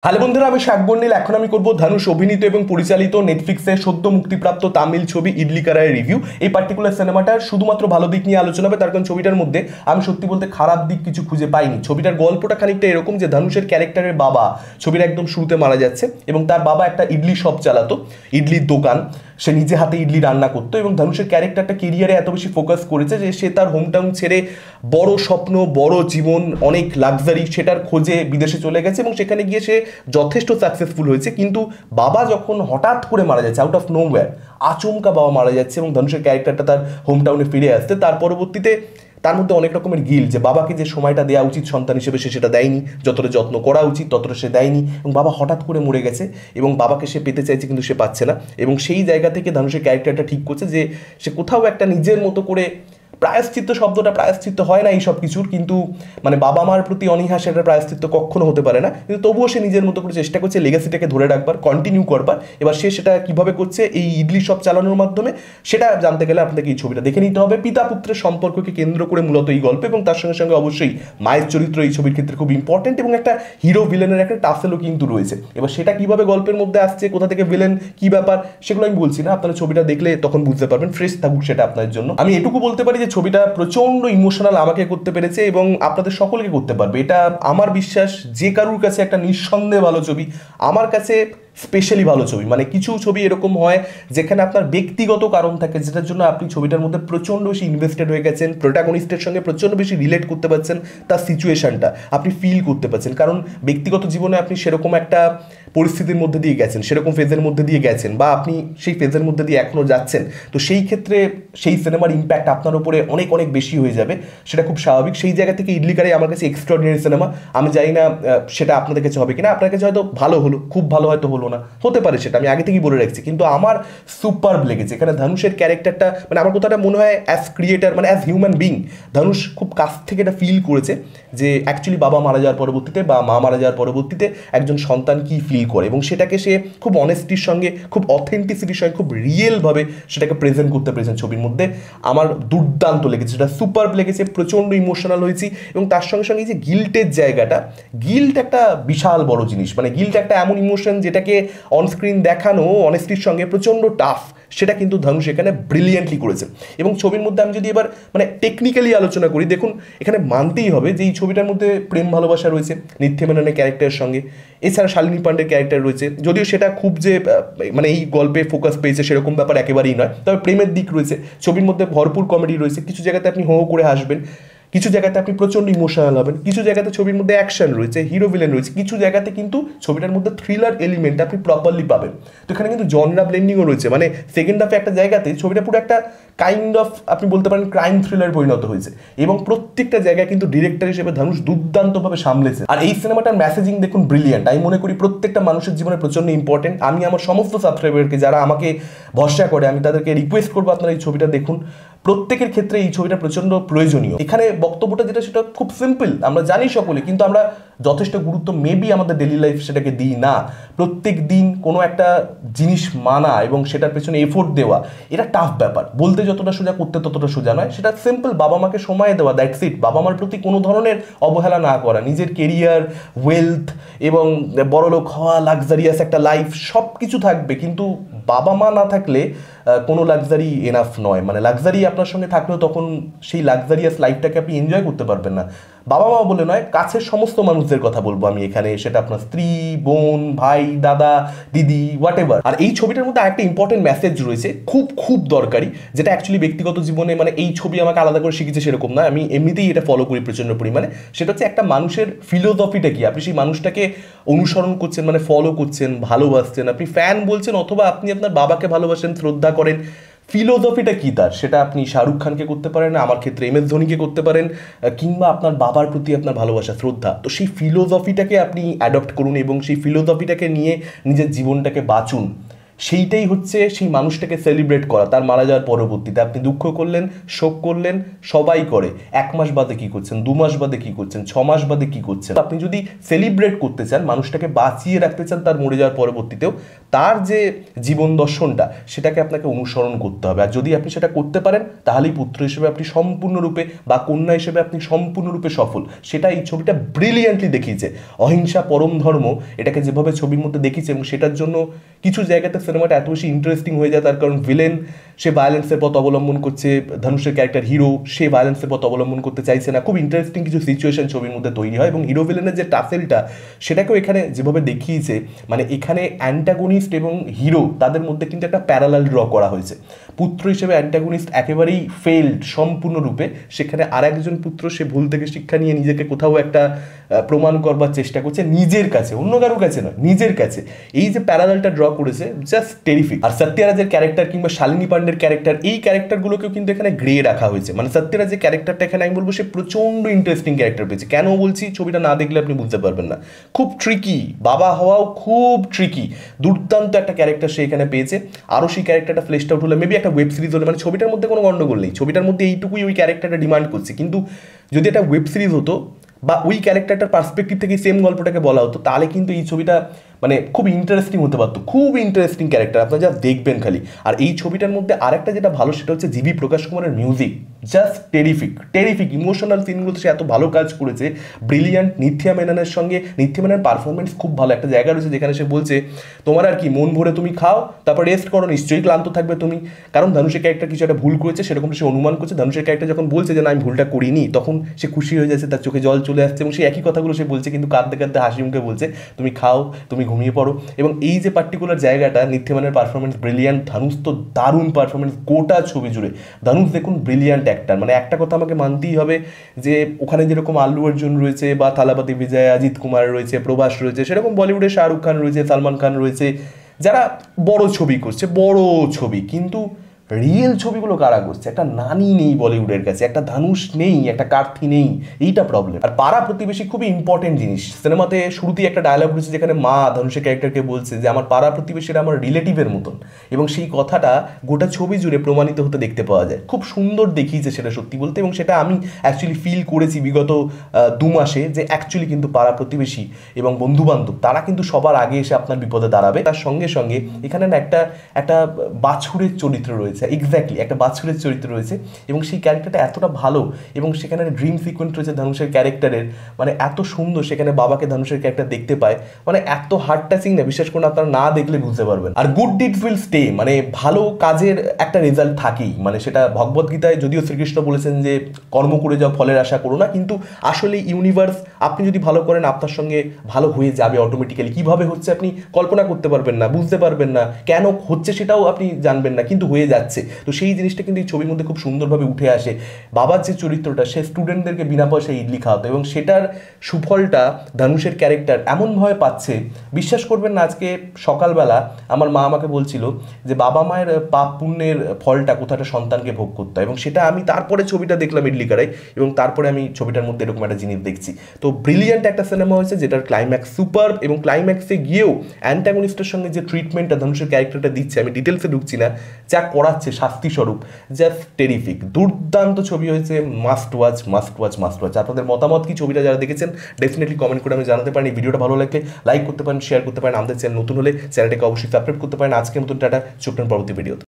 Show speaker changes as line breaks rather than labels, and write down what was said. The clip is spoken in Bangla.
হ্যালো বন্ধুরা, আমি শাকবন্ডিল। এখন আমি করব ধানুষ অভিনীত এবং পরিচালিত নেটফ্লিক্সে সদ্য মুক্তিপ্রাপ্ত তামিল ছবি ইডলি কারায়ের রিভিউ। এই পার্টিকুলার সিনেমাটার শুধুমাত্র ভালো দিক নিয়ে আলোচনা হবে, তার কারণ ছবিটার মধ্যে আমি সত্যি বলতে খারাপ দিক কিছু খুঁজে পাইনি। ছবিটার গল্পটা খানিকটা এরকম যে ধানুষের ক্যারেক্টারের বাবা ছবির একদম শুরুতে মারা যাচ্ছে এবং তার বাবা একটা ইডলি শপ চালাতো, ইডলির দোকান। সে নিজে হাতে ইডলি রান্না করতো এবং ধানুষের ক্যারেক্টারটা কেরিয়ারে এত বেশি ফোকাস করেছে যে সে তার হোমটাউন ছেড়ে বড় স্বপ্ন, বড় জীবন, অনেক লাক্সারি সেটার খোঁজে বিদেশে চলে গেছে এবং সেখানে গিয়ে সে যথেষ্ট সাকসেসফুল হয়েছে। কিন্তু বাবা যখন হঠাৎ করে মারা যাচ্ছে, আউট অফ নোওয়্যার আচমকা বাবা মারা যাচ্ছে এবং ধানুষের ক্যারেক্টারটা তার হোমটাউনে ফিরে আসতে, তার পরবর্তীতে তার মধ্যে অনেক রকমের গিল যে বাবাকে যে সময়টা দেওয়া উচিত সন্তান হিসেবে সে সেটা দেয়নি, যতটা যত্ন করা উচিত ততটা সে দেয়নি এবং বাবা হঠাৎ করে মরে গেছে এবং বাবাকে সে পেতে চাইছে কিন্তু সে পাচ্ছে না। এবং সেই জায়গা থেকে ধানুষের ক্যারেক্টারটা ঠিক করছে যে সে কোথাও একটা নিজের মতো করে, প্রায়শ্চিত্ত শব্দটা প্রায়শ্চিত্ত হয় না এই সব কিছুর, কিন্তু মানে বাবা মার প্রতি অনীহা সেটা প্রায়শ্চিত্ত কখনো হতে পারে না, কিন্তু তবুও সে নিজের মতো করে চেষ্টা করছে লেগাসিটাকে ধরে রাখবার, কন্টিনিউ করবার। এবার সে সেটা কিভাবে করছে এই ইডলি শপ চালানোর মাধ্যমে, সেটা জানতে গেলে আপনাকে এই ছবিটা দেখে নিতে হবে। পিতা পুত্রের সম্পর্ককে কেন্দ্র করে মূলত এই গল্প এবং তার সঙ্গে সঙ্গে অবশ্যই মায়ের চরিত্র এই ছবির ক্ষেত্রে খুব ইম্পর্টেন্ট এবং একটা হিরো ভিলেনের একটা টাসেলও কিন্তু রয়েছে। এবার সেটা কিভাবে গল্পের মধ্যে আসছে, কোথা থেকে ভিলেন, কি ব্যাপার, সেগুলো আমি বলছি না, আপনারা ছবিটা দেখলে তখন বুঝতে পারবেন, ফ্রেশ থাকুক সেটা আপনাদের জন্য। আমি এটুকু বলতে পারি যে ছবিটা প্রচন্ড ইমোশনাল আমাকে করতে পেরেছে এবং আপনাদের সকলকে করতে পারবে, এটা আমার বিশ্বাস। যে কারুর কাছে একটা নিঃসন্দেহে ভালো ছবি, আমার কাছে স্পেশালি ভালো ছবি। মানে কিছু ছবি এরকম হয় যেখানে আপনার ব্যক্তিগত কারণ থাকে যেটার জন্য আপনি ছবিটার মধ্যে প্রচণ্ড বেশি ইনভেস্টেড হয়ে গেছেন, প্রোটাগনিস্টের সঙ্গে প্রচণ্ড বেশি রিলেট করতে পারছেন, তার সিচুয়েশনটা আপনি ফিল করতে পারছেন, কারণ ব্যক্তিগত জীবনে আপনি সেরকম একটা পরিস্থিতির মধ্যে দিয়ে গেছেন, সেরকম ফেজের মধ্যে দিয়ে গেছেন বা আপনি সেই ফেজের মধ্যে দিয়ে এখনও যাচ্ছেন। তো সেই ক্ষেত্রে সেই সিনেমার ইম্প্যাক্ট আপনার উপরে অনেক অনেক বেশি হয়ে যাবে, সেটা খুব স্বাভাবিক। সেই জায়গা থেকে ইডলি কারাই আমার কাছে এক্সট্রাঅর্ডিনারি সিনেমা। আমি জানি না সেটা আপনাদের কাছে হবে কিনা, আপনার কাছে হয়তো ভালো হলো, খুব ভালো হয়তো হলো না, হতে পারে, সেটা আমি আগে থেকেই বলে রাখছি, কিন্তু আমার সুপারব লেগেছে। এখানে ধানুষের ক্যারেক্টারটা, মানে আমার কথাটা মনে হয় অ্যাজ ক্রিয়েটার, মানে অ্যাজ হিউম্যান বিং ধানুষ খুব কাছ থেকে এটা ফিল করেছে যে অ্যাকচুয়ালি বাবা মারা যাওয়ার পরবর্তীতে বা মা মারা যাওয়ার পরবর্তীতে একজন সন্তান কি ফিল করে এবং সেটাকে সে খুব অনেস্টির সঙ্গে, খুব অথেন্টিসিটির সঙ্গে, খুব রিয়েলভাবে সেটাকে প্রেজেন্ট করতে পেরেছেন ছবির মধ্যে। আমার দুর্দান্ত লেগেছে, সেটা সুপারব লেগেছে, প্রচণ্ড ইমোশনাল হয়েছি। এবং তার সঙ্গে সঙ্গে এই যে গিল্টের জায়গাটা, গিল্ট একটা বিশাল বড় জিনিস, মানে গিল্ট একটা এমন ইমোশন যেটাকে অনস্ক্রিন দেখানো অনেস্টির সঙ্গে প্রচণ্ড টাফ, সেটা কিন্তু ধানুষ এখানে ব্রিলিয়েন্টলি করেছে। এবং ছবির মধ্যে আমি যদি এবার মানে টেকনিক্যালি আলোচনা করি, দেখুন এখানে মানতেই হবে যে এই ছবিটার মধ্যে প্রেম ভালোবাসা রয়েছে নিত্যে মেননের ক্যারেক্টারের সঙ্গে, এছাড়া শালিনী পান্ডের ক্যারেক্টার রয়েছে, যদিও সেটা খুব যে মানে এই গল্পে ফোকাস পেয়েছে সেরকম ব্যাপার একেবারেই নয়, তবে প্রেমের দিক রয়েছে ছবির মধ্যে, ভরপুর কমেডি রয়েছে, কিছু জায়গাতে আপনি হো হো করে হাসবেন, কিছু জায়গাতে আপনি প্রচণ্ড ইমোশনাল হবেন, কিছু জায়গাতে ছবির মধ্যে অ্যাকশন রয়েছে, হিরো ভিলেন রয়েছে, কিছু জায়গাতে কিন্তু ছবিটার মধ্যে থ্রিলার এলিমেন্ট আপনি প্রপারলি পাবেন। তো এখানে কিন্তু জনরা ব্লেন্ডিংও রয়েছে, মানে সেকেন্ড হাফে একটা জায়গাতে ছবিটা পুরো একটা কাইন্ড অফ আপনি বলতে পারেন ক্রাইম থ্রিলার পরিণত হয়েছে এবং প্রত্যেকটা জায়গায় কিন্তু ডিরেক্টর হিসেবে ধানুষ দুর্দান্তভাবে সামলেছে। আর এই সিনেমাটার মেসেজিং দেখুন ব্রিলিয়ান্ট, আমি মনে করি প্রত্যেকটা মানুষের জীবনে প্রচণ্ড ইম্পর্টেন্ট। আমি আমার সমস্ত সাবস্ক্রাইবারকে যারা আমাকে ভরসা করে, আমি তাদেরকে রিকোয়েস্ট করবো আপনারা এই ছবিটা দেখুন, প্রত্যেকের ক্ষেত্রে এই ছবিটা প্রচণ্ড প্রয়োজনীয়। এখানে বক্তব্যটা যেটা সেটা খুব সিম্পল, আমরা জানি সকলে, কিন্তু আমরা যথেষ্ট গুরুত্ব মেবি আমাদের ডেলি লাইফ সেটাকে দিই না। প্রত্যেক দিন কোনো একটা জিনিস মানা এবং সেটার পেছনে এফোর্ট দেওয়া, এটা টাফ ব্যাপার, বলতে যতটা সোজা করতে ততটা সোজা নয়। সেটা সিম্পল, বাবা মাকে সময় দেওয়া, দ্যাটস ইট। বাবা মার প্রতি কোনো ধরনের অবহেলা না করা, নিজের কেরিয়ার, ওয়েলথ এবং বড়লোক হওয়া, লাক্সারিয়াস একটা লাইফ, সব কিছু থাকবে, কিন্তু বাবা মা না থাকলে কোনো লাক্সারি এনাফ নয়। মানে লাক্সারি আপনার সঙ্গে থাকলেও তখন সেই লাক্সারিয়াস লাইফটাকে আপনি এনজয় করতে পারবেন না। বাবা মা বলে নয়, কাছের সমস্ত মানুষদের কথা বলবো আমি এখানে, সেটা আপনার স্ত্রী, বোন, ভাই, দাদা, দিদি, হোয়াট এভার। আর এই ছবিটার মধ্যে একটা ইম্পর্টেন্ট মেসেজ রয়েছে, খুব খুব দরকারি, যেটা অ্যাকচুয়ালি ব্যক্তিগত জীবনে, মানে এই ছবি আমাকে আলাদা করে শিখেছে সেরকম না, আমি এমনিতেই এটা ফলো করি প্রচণ্ড পরিমাণে। সেটা হচ্ছে একটা মানুষের ফিলোসফিটা কি, আপনি সেই মানুষটাকে অনুসরণ করছেন, মানে ফলো করছেন, ভালোবাসছেন, আপনি ফ্যান বলছেন, অথবা আপনি আপনার বাবাকে ভালোবাসেন, শ্রদ্ধা করেন, ফিলোসফিটা কী তার, সেটা আপনি শাহরুখ খানকে করতে পারেন, আমার ক্ষেত্রে এম এস ধোনিকে করতে পারেন, কিংবা আপনার বাবার প্রতি আপনার ভালোবাসা, শ্রদ্ধা। তো সেই ফিলোসফিটাকে আপনি অ্যাডপ্ট করুন এবং সেই ফিলোসফিটাকে নিয়ে নিজের জীবনটাকে বাঁচুন। সেইটাই হচ্ছে সেই মানুষটাকে সেলিব্রেট করা তার মারা যাওয়ার পরবর্তীতে। আপনি দুঃখ করলেন, শোক করলেন, সবাই করে। 1 মাস বাদে কি করছেন, 2 মাস বাদে কি করছেন, 6 মাস বাদে কি করছেন। আপনি যদি সেলিব্রেট করতে চান, মানুষটাকে বাঁচিয়ে রাখতে চান তার মরে যাওয়ার পরবর্তীতেও, তার যে জীবন দর্শনটা সেটাকে আপনাকে অনুসরণ করতে হবে। আর যদি আপনি সেটা করতে পারেন তাহলেই পুত্র হিসেবে আপনি সম্পূর্ণরূপে বা কন্যা হিসেবে আপনি সম্পূর্ণরূপে সফল। সেটা এই ছবিটা ব্রিলিয়ান্টলি দেখিয়েছে। অহিংসা পরম ধর্ম, এটাকে যেভাবে ছবির মধ্যে দেখিয়েছে, এবং সেটার জন্য কিছু জায়গাতে সিনেমাটা এত বেশি ইন্টারেস্টিং হয়ে যায়। তার কারণ ভিলেন সে ভায়োলেন্সের পথ অবলম্বন করছে, ধনুষের ক্যারেক্টার হিরো সে ভায়োলেন্সের পথ অবলম্বন করতে চাইছে না। খুব ইন্টারেস্টিং কিছু সিচুয়েশন ছবির মধ্যে তৈরি হয়, এবং হিরো ভিলেনের যে টাসেলটা সেটাকেও এখানে যেভাবে দেখিয়েছে, মানে এখানে অ্যান্টাগনিস্ট এবং হিরো তাদের মধ্যে কিন্তু একটা প্যারালাল ড্র করা হয়েছে। পুত্র হিসেবে অ্যান্টাগনিস্ট একেবারেই ফেইল্ড সম্পূর্ণরূপে, সেখানে আর একজন পুত্র সে ভুল থেকে শিক্ষা নিয়ে নিজেকে কোথাও একটা প্রমাণ করবার চেষ্টা করছে নিজের কাছে, অন্য কারোর কাছে নয়, নিজের কাছে। এই যে প্যারালালটা ড্র করেছে, জাস্ট টেরিফিক। আর সত্যরাজের ক্যারেক্টার কিংবা শালিনী পান্ডের ক্যারেক্টার, এই ক্যারেক্টারগুলোকেও কিন্তু এখানে গ্রে রাখা হয়েছে। মানে সত্যরাজের ক্যারেক্টারটা এখানে আমি বলবো সে প্রচণ্ড ইন্টারেস্টিং ক্যারেক্টার পেয়েছে। কেন বলছি, ছবিটা না দেখলে আপনি বুঝতে পারবেন না। খুব ট্রিকি, বাবা হওয়াও খুব ট্রিকি, দুর্দান্ত একটা ক্যারেক্টার সে এখানে পেয়েছে। আরও সেই ক্যারেক্টারটা ফ্লেশড আউট হলে, মেবি একটা ওয়েব সিরিজ হলে, মানে ছবিটার মধ্যে কোনো গন্ডগোল নেই, ছবিটার মধ্যে এইটুকুই ওই ক্যারেক্টারটা ডিমান্ড করছে। কিন্তু যদি একটা ওয়েব সিরিজ হতো বা ওই ক্যারেক্টারটার পার্সপেক্টিভ থেকে সেম গল্পটাকে বলা হতো, তাহলে কিন্তু এই ছবিটা মানে খুব ইন্টারেস্টিং হতে পারতো। খুব ইন্টারেস্টিং ক্যারেক্টার, আপনারা যা দেখবেন খালি। আর এই ছবিটার মধ্যে আরেকটা যেটা ভালো সেটা হচ্ছে জিবি প্রকাশ কুমারের music, just terrific terrific. Emotional সিনগুলোতে সে এত ভালো কাজ করেছে, ব্রিলিয়ান্ট। নিথিয়া মেননের সঙ্গে নিথিয়া মেননের পারফরমেন্স খুব ভালো। একটা জায়গা রয়েছে যেখানে সে বলছে তোমার আর কি মন ভরে তুমি খাও, তারপর রেস্ট করো, নিশ্চয়ই ক্লান্ত থাকবে তুমি। কারণ ধনুষের ক্যারেক্টার কিছু একটা ভুল করেছে, সেরকম সে অনুমান করছে। ধনুষের ক্যারেক্টার যখন বলছে যে না আমি ভুলটা করিনি, তখন সে খুশি হয়ে যাচ্ছে, তার চোখে জল চলে আসছে, এবং সেই একই কথাগুলো সে বলছে কিন্তু কাঁদতে কাঁদতে হাসি মুখে বলছে তুমি খাও, তুমি ঘুমিয়ে পড়ো। এবং এই যে পার্টিকুলার জায়গাটা, নিথিয়ামেনের পারফরমেন্স ব্রিলিয়ান্ট, ধানুষ তো দারুণ পারফরমেন্স গোটা ছবি জুড়ে। ধানুষ দেখুন ব্রিলিয়ান্ট অ্যাক্টার। মানে একটা কথা আমাকে মানতেই হবে যে ওখানে যেরকম আল্লু অর্জুন রয়েছে বা থালাপতি বিজয়, অজিত কুমার রয়েছে, প্রভাস রয়েছে, সেরকম বলিউডে শাহরুখ খান রয়েছে, সালমান খান রয়েছে, যারা বড় ছবি করছে, বড় ছবি। কিন্তু রিয়েল ছবিগুলো কারা করছে? একটা নানি নেই বলিউডের কাছে, একটা ধানুষ নেই, একটা কার্থি নেই, এইটা প্রবলেম। আর পাড়া প্রতিবেশী খুবই ইম্পর্টেন্ট জিনিস। সিনেমাতে শুরুতেই একটা ডায়লগ রয়েছে যেখানে মা ধানুষের ক্যারেক্টারকে বলছে যে আমার পাড়া প্রতিবেশীরা আমার রিলেটিভের মতন, এবং সেই কথাটা গোটা ছবি জুড়ে প্রমাণিত হতে দেখতে পাওয়া যায়। খুব সুন্দর দেখিয়েছে সেটা সত্যি বলতে, এবং সেটা আমি অ্যাকচুয়ালি ফিল করেছি বিগত 2 মাসে, যে অ্যাকচুয়ালি কিন্তু পাড়া প্রতিবেশী এবং বন্ধুবান্ধব তারা কিন্তু সবার আগে এসে আপনার বিপদে দাঁড়াবে। তার সঙ্গে সঙ্গে এখানে না একটা বাছুরের চরিত্র রয়েছে, এক্স্যাক্টলি একটা বাছুরের চরিত্র রয়েছে, এবং সেই ক্যারেক্টারটা এতটা ভালো। এবং সেখানে ড্রিম সিকোয়েন্স রয়েছে ধানুষের ক্যারেক্টারের, মানে এত সুন্দর। সেখানে বাবাকে ধানুষের ক্যারেক্টার দেখতে পায়, মানে এত হার্ট টাচিং না, বিশ্বাস করুন আপনারা না দেখলে বুঝতে পারবেন। আর গুড ডিডস উইল স্টে, মানে ভালো কাজের একটা রেজাল্ট থাকেই। মানে সেটা ভগবদ্গীতায় যদিও শ্রীকৃষ্ণ বলেছেন যে কর্ম করে যাও, ফলের আশা করো না, কিন্তু আসলে ইউনিভার্স আপনি যদি ভালো করেন আপনার সঙ্গে ভালো হয়ে যাবে অটোমেটিক্যালি। কিভাবে হচ্ছে আপনি কল্পনা করতে পারবেন না, বুঝতে পারবেন না, কেন হচ্ছে সেটাও আপনি জানবেন না, কিন্তু হয়ে যাচ্ছে। তো সেই জিনিসটা কিন্তু এই ছবির মধ্যে খুব সুন্দরভাবে উঠে আসে। বাবার যে চরিত্রটা, সে স্টুডেন্টদেরকে বিনা পয়সায় ইডলি খাওয়াতো, এবং সেটার সুফলটা ধানুষের ক্যারেক্টার এমনভাবে পাচ্ছে, বিশ্বাস করবেন না। আজকে সকালবেলা আমার মা আমাকে বলছিল যে বাবা মায়ের পাপ পুণ্যের ফলটা কোথাটা সন্তানকে ভোগ করতে হয়, এবং সেটা আমি তারপরে ছবিটা দেখলাম ইডলি কারাই, এবং তারপরে আমি ছবিটার মধ্যে এরকম একটা জিনিস দেখছি। তো ব্রিলিয়ান্ট একটা সিনেমা হয়েছে যেটার ক্লাইম্যাক্স সুপার, এবং ক্লাইম্যাক্সে গিয়েও অ্যান্টাগনিস্টের সঙ্গে যে ট্রিটমেন্টটা ধানুষের ক্যারেক্টারটা দিচ্ছে, আমি ডিটেলসে ঢুকছি না, যা করাচ্ছে শাস্তি স্বরূপ, জাস্ট টেরিফিক। দুর্দান্ত ছবি হয়েছে, must watch must watch must watch. আপনাদের মতামত কি ছবিটা যারা দেখেছেন ডেফিনেটলি কমেন্ট করে আমি জানাতে পারেন। এই ভিডিওটা ভালো লাগলে লাইক করতে পারেন, শেয়ার করতে পারেন। আমাদের চ্যানেল নতুন হলে চ্যানেলটাকে অবশ্যই সাবস্ক্রাইব করতে পারেন। আজকের মতন টাটা, চোখ পরবর্তী ভিডিওতে।